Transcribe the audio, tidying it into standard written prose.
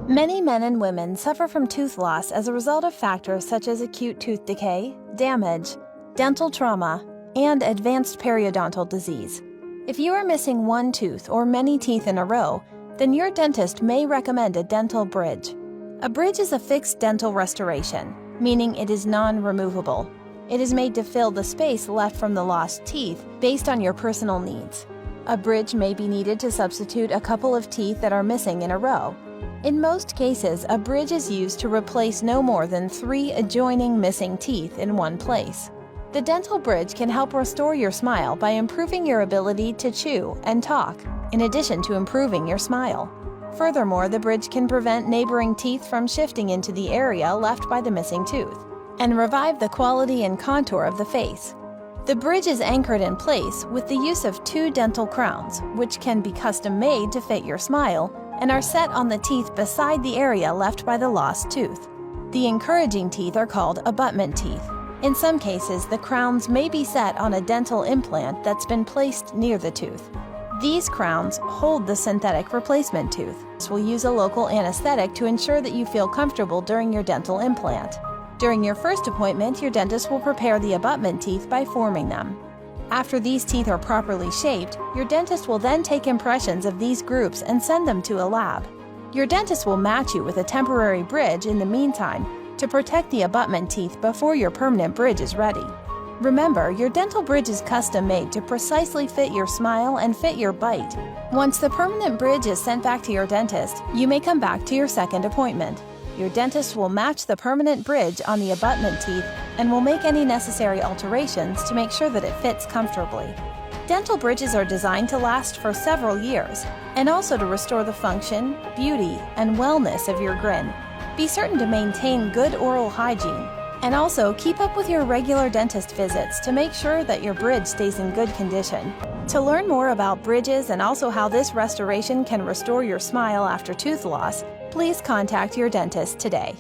Many men and women suffer from tooth loss as a result of factors such as acute tooth decay, damage, dental trauma, and advanced periodontal disease. If you are missing one tooth or many teeth in a row, then your dentist may recommend a dental bridge. A bridge is a fixed dental restoration, meaning it is non-removable. It is made to fill the space left from the lost teeth based on your personal needs. A bridge may be needed to substitute a couple of teeth that are missing in a row. In most cases, a bridge is used to replace no more than 3 adjoining missing teeth in one place. The dental bridge can help restore your smile by improving your ability to chew and talk, in addition to improving your smile. Furthermore, the bridge can prevent neighboring teeth from shifting into the area left by the missing tooth, and revive the quality and contour of the face. The bridge is anchored in place with the use of 2 dental crowns, which can be custom-made to fit your smile and are set on the teeth beside the area left by the lost tooth. The encouraging teeth are called abutment teeth. In some cases, the crowns may be set on a dental implant that's been placed near the tooth. These crowns hold the synthetic replacement tooth. This will use a local anesthetic to ensure that you feel comfortable during your dental implant. During your first appointment, your dentist will prepare the abutment teeth by forming them. After these teeth are properly shaped, your dentist will then take impressions of these groups and send them to a lab. Your dentist will match you with a temporary bridge in the meantime to protect the abutment teeth before your permanent bridge is ready. Remember, your dental bridge is custom-made to precisely fit your smile and fit your bite. Once the permanent bridge is sent back to your dentist, you may come back to your second appointment. Your dentist will match the permanent bridge on the abutment teeth and will make any necessary alterations to make sure that it fits comfortably. Dental bridges are designed to last for several years and also to restore the function, beauty, and wellness of your grin. Be certain to maintain good oral hygiene and also keep up with your regular dentist visits to make sure that your bridge stays in good condition. To learn more about bridges and also how this restoration can restore your smile after tooth loss, please contact your dentist today.